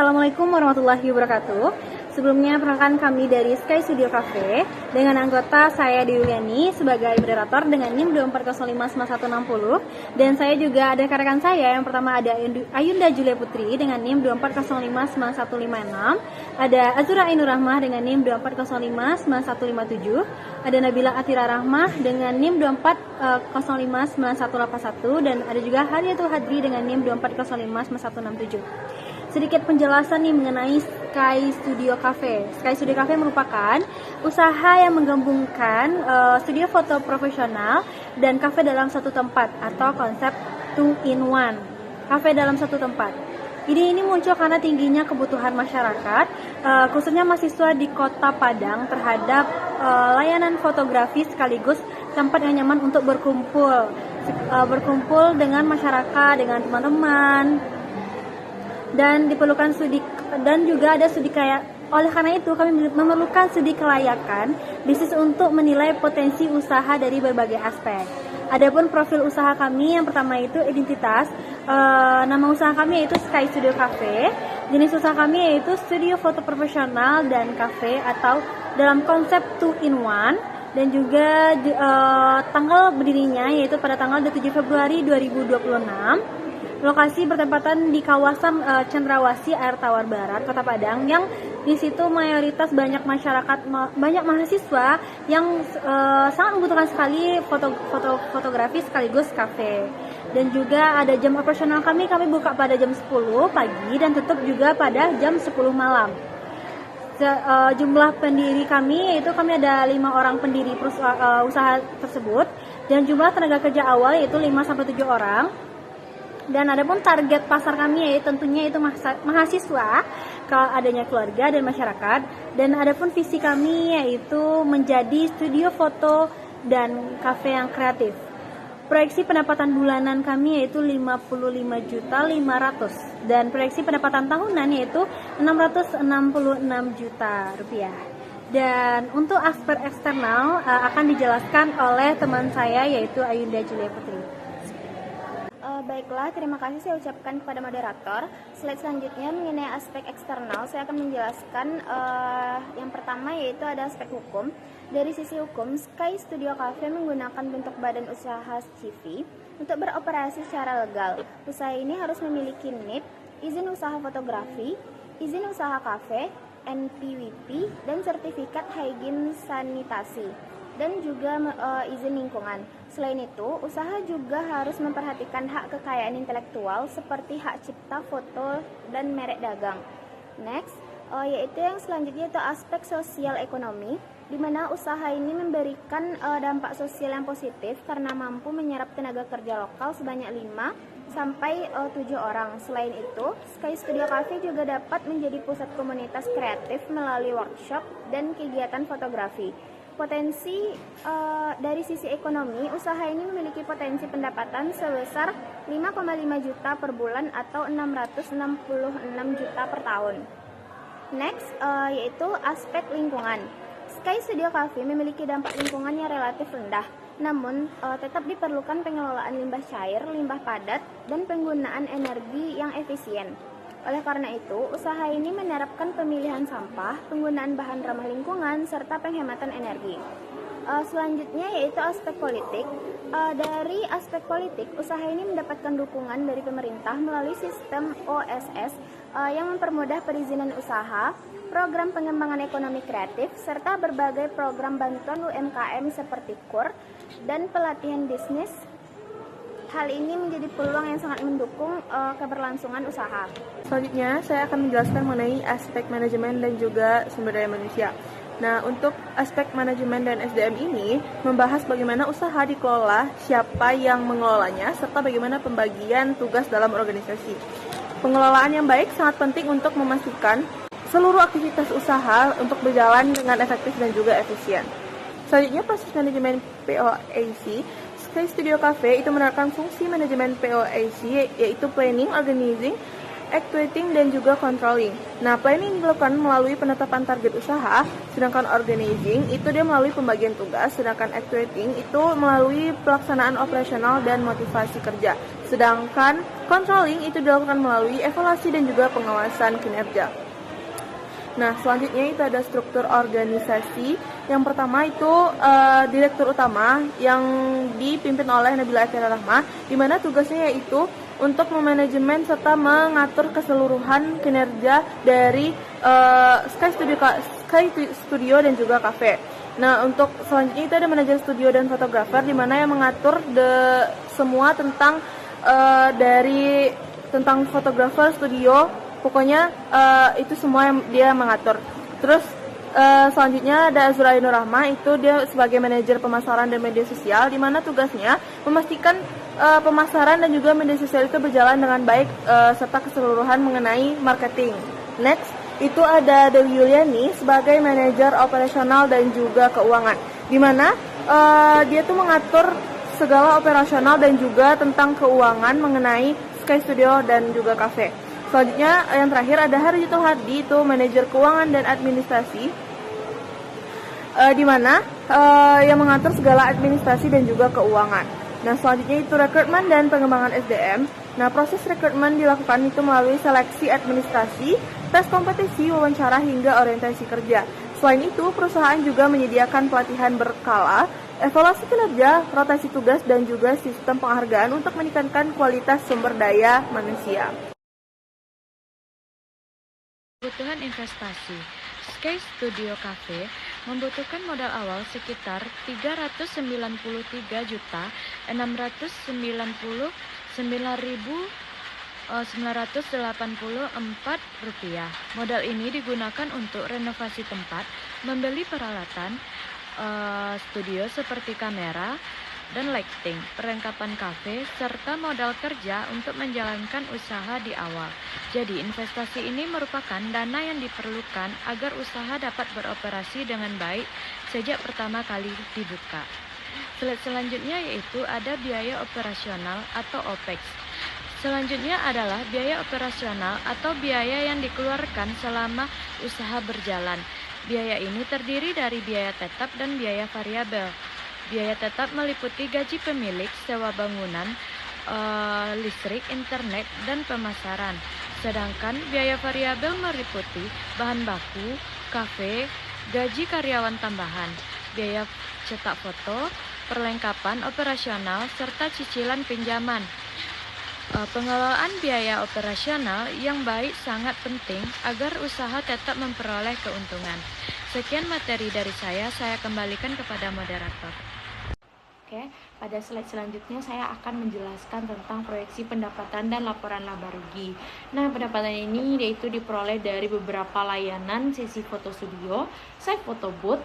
Assalamualaikum warahmatullahi wabarakatuh. Sebelumnya perkenalkan kami dari Sky Studio Cafe dengan anggota saya Yuliani sebagai moderator dengan NIM 24059160, dan saya juga ada rekan saya. Yang pertama ada Ayunda Julia Putri dengan NIM 24059156, ada Azura Ainur Rahmah dengan NIM 24059157, ada Nabila Atira Rahmah dengan NIM 24059181, dan ada juga Hariatul Hadri dengan NIM 24059167. Sedikit penjelasan nih mengenai Sky Studio Cafe. Sky Studio Cafe merupakan usaha yang menggabungkan studio foto profesional dan kafe dalam satu tempat atau konsep 2-in-1, kafe dalam satu tempat. Ide ini muncul karena tingginya kebutuhan masyarakat, khususnya mahasiswa di Kota Padang terhadap layanan fotografi sekaligus tempat yang nyaman untuk berkumpul dengan masyarakat, dengan teman-teman. Dan diperlukan studi, dan juga ada studi kayak. Oleh karena itu kami memerlukan studi kelayakan bisnis untuk menilai potensi usaha dari berbagai aspek. Adapun profil usaha kami, yang pertama itu identitas. Nama usaha kami yaitu Sky Studio Cafe. Jenis usaha kami yaitu studio foto profesional dan cafe atau dalam konsep 2-in-1. Dan juga tanggal berdirinya yaitu pada tanggal 7 Februari 2026. Lokasi bertempatan di kawasan Cendrawasih Air Tawar Barat, Kota Padang, yang di situ mayoritas banyak masyarakat, banyak mahasiswa yang sangat membutuhkan sekali fotografi sekaligus kafe. Dan juga ada jam operasional kami buka pada jam 10 pagi dan tutup juga pada jam 10 malam. Jumlah pendiri kami yaitu kami ada 5 orang pendiri usaha tersebut, dan jumlah tenaga kerja awal yaitu 5-7 orang. Dan adapun target pasar kami yaitu tentunya itu mahasiswa, adanya keluarga dan masyarakat. Dan adapun visi kami yaitu menjadi studio foto dan kafe yang kreatif. Proyeksi pendapatan bulanan kami yaitu 55.500.000 dan proyeksi pendapatan tahunan yaitu 666 juta rupiah. Dan untuk aspek eksternal akan dijelaskan oleh teman saya yaitu Ayunda Julia Putri. Baiklah, terima kasih saya ucapkan kepada moderator. Slide selanjutnya mengenai aspek eksternal, saya akan menjelaskan yang pertama yaitu ada aspek hukum. Dari sisi hukum, Sky Studio Cafe menggunakan bentuk badan usaha CV untuk beroperasi secara legal. Usaha ini harus memiliki NIP, izin usaha fotografi, izin usaha kafe, NPWP, dan sertifikat higien sanitasi, dan juga izin lingkungan. Selain itu, usaha juga harus memperhatikan hak kekayaan intelektual seperti hak cipta, foto, dan merek dagang. Next, yaitu yang selanjutnya itu aspek sosial ekonomi, di mana usaha ini memberikan dampak sosial yang positif karena mampu menyerap tenaga kerja lokal sebanyak 5-7 orang. Selain itu, Sky Studio Cafe juga dapat menjadi pusat komunitas kreatif melalui workshop dan kegiatan fotografi. Potensi dari sisi ekonomi, usaha ini memiliki potensi pendapatan sebesar 5,5 juta per bulan atau 666 juta per tahun. Next, yaitu aspek lingkungan. Sky Studio Cafe memiliki dampak lingkungan yang relatif rendah, namun tetap diperlukan pengelolaan limbah cair, limbah padat, dan penggunaan energi yang efisien. Oleh karena itu, usaha ini menerapkan pemilihan sampah, penggunaan bahan ramah lingkungan, serta penghematan energi. Selanjutnya yaitu aspek politik. Dari aspek politik, usaha ini mendapatkan dukungan dari pemerintah melalui sistem OSS yang mempermudah perizinan usaha, program pengembangan ekonomi kreatif, serta berbagai program bantuan UMKM seperti KUR dan pelatihan bisnis. Hal ini menjadi peluang yang sangat mendukung keberlangsungan usaha. Selanjutnya, saya akan menjelaskan mengenai aspek manajemen dan juga sumber daya manusia. Nah, untuk aspek manajemen dan SDM ini membahas bagaimana usaha dikelola, siapa yang mengelolanya, serta bagaimana pembagian tugas dalam organisasi. Pengelolaan yang baik sangat penting untuk memastikan seluruh aktivitas usaha untuk berjalan dengan efektif dan juga efisien. Selanjutnya, proses manajemen POAC. Sky Studio Cafe itu menerapkan fungsi manajemen POAC, yaitu planning, organizing, actuating, dan juga controlling. Nah, planning dilakukan melalui penetapan target usaha, sedangkan organizing itu dia melalui pembagian tugas, sedangkan actuating itu melalui pelaksanaan operasional dan motivasi kerja. Sedangkan controlling itu dilakukan melalui evaluasi dan juga pengawasan kinerja. Nah, selanjutnya itu ada struktur organisasi. Yang pertama itu direktur utama yang dipimpin oleh Nabila Etiara Rahma, di mana tugasnya yaitu untuk memanajemen serta mengatur keseluruhan kinerja dari Sky Studio dan juga Cafe. Nah, untuk selanjutnya itu ada manajer studio dan fotografer, di mana yang mengatur semua tentang tentang fotografer studio. Pokoknya itu semua yang dia mengatur. Terus selanjutnya ada Azura Ainur Rahma, itu dia sebagai manajer pemasaran dan media sosial, di mana tugasnya memastikan pemasaran dan juga media sosial itu berjalan dengan baik serta keseluruhan mengenai marketing. Next, itu ada Dewi Yuliani sebagai manajer operasional dan juga keuangan, di mana dia tuh mengatur segala operasional dan juga tentang keuangan mengenai Sky Studio dan juga Cafe. Selanjutnya yang terakhir ada Harjito Hardi, itu manajer keuangan dan administrasi, di mana yang mengatur segala administrasi dan juga keuangan. Nah, selanjutnya itu rekrutmen dan pengembangan SDM. Nah, proses rekrutmen dilakukan itu melalui seleksi administrasi, tes kompetisi, wawancara hingga orientasi kerja. Selain itu, perusahaan juga menyediakan pelatihan berkala, evaluasi kinerja, rotasi tugas, dan juga sistem penghargaan untuk meningkatkan kualitas sumber daya manusia. Kebutuhan investasi. Sky Studio Cafe membutuhkan modal awal sekitar Rp393.999.984. Modal ini digunakan untuk renovasi tempat, membeli peralatan studio seperti kamera dan lighting, perlengkapan kafe, serta modal kerja untuk menjalankan usaha di awal. Jadi, investasi ini merupakan dana yang diperlukan agar usaha dapat beroperasi dengan baik sejak pertama kali dibuka. Slide selanjutnya yaitu ada biaya operasional atau OPEX. Selanjutnya adalah biaya operasional atau biaya yang dikeluarkan selama usaha berjalan. Biaya ini terdiri dari biaya tetap dan biaya variabel. Biaya tetap meliputi gaji pemilik, sewa bangunan, listrik, internet, dan pemasaran. Sedangkan biaya variabel meliputi bahan baku, kafe, gaji karyawan tambahan, biaya cetak foto, perlengkapan operasional, serta cicilan pinjaman. Pengelolaan biaya operasional yang baik sangat penting agar usaha tetap memperoleh keuntungan. Sekian materi dari saya kembalikan kepada moderator. Oke, pada slide selanjutnya saya akan menjelaskan tentang proyeksi pendapatan dan laporan laba rugi. Nah, pendapatan ini yaitu diperoleh dari beberapa layanan sesi foto studio, site foto booth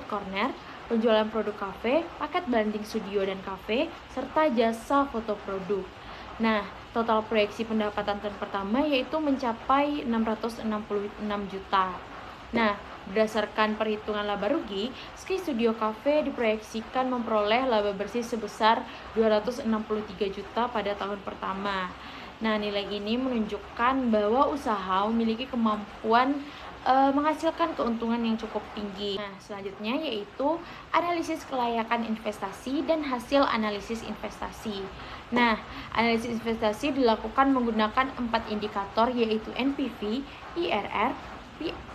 corner, penjualan produk kafe, paket branding studio dan kafe, serta jasa foto produk. Nah, total proyeksi pendapatan tahun pertama yaitu mencapai 666 juta. Nah, berdasarkan perhitungan laba rugi, Sky Studio Cafe diproyeksikan memperoleh laba bersih sebesar 263 juta pada tahun pertama. Nah, nilai ini menunjukkan bahwa usaha memiliki kemampuan menghasilkan keuntungan yang cukup tinggi. Nah, selanjutnya yaitu analisis kelayakan investasi dan hasil analisis investasi. Nah, analisis investasi dilakukan menggunakan 4 indikator yaitu NPV, IRR,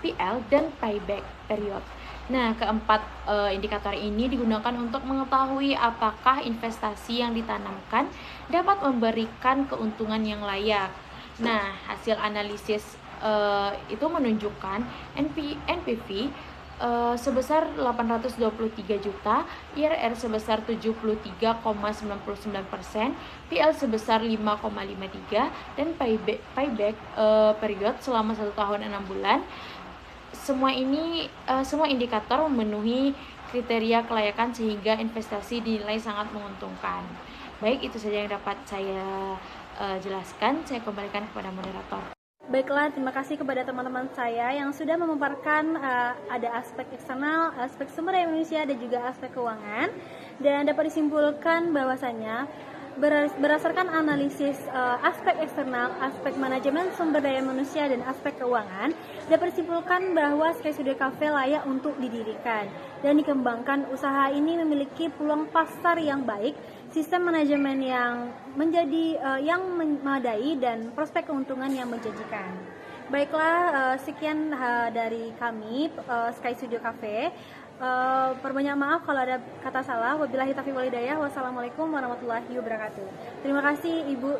PL, dan payback period. Nah, keempat indikator ini digunakan untuk mengetahui apakah investasi yang ditanamkan dapat memberikan keuntungan yang layak. Nah, hasil analisis itu menunjukkan NPV sebesar 823 juta, IRR sebesar 73,99%, PL sebesar 5,53, dan payback period selama 1 tahun 6 bulan. Semua indikator memenuhi kriteria kelayakan sehingga investasi dinilai sangat menguntungkan. Baik, itu saja yang dapat saya jelaskan. Saya kembalikan kepada moderator. Baiklah, terima kasih kepada teman-teman saya yang sudah memaparkan ada aspek eksternal, aspek sumber daya manusia, dan juga aspek keuangan. Dan dapat disimpulkan bahwasanya Berdasarkan analisis aspek eksternal, aspek manajemen sumber daya manusia, dan aspek keuangan, dapat disimpulkan bahwa Sky Studio Cafe layak untuk didirikan dan dikembangkan. Usaha ini memiliki peluang pasar yang baik, sistem manajemen yang memadai, dan prospek keuntungan yang menjanjikan. Baiklah, sekian dari kami Sky Studio Cafe. Perbanyak maaf kalau ada kata salah. Wabillahi taufiq wal hidayah. Wassalamualaikum warahmatullahi wabarakatuh. Terima kasih Ibu.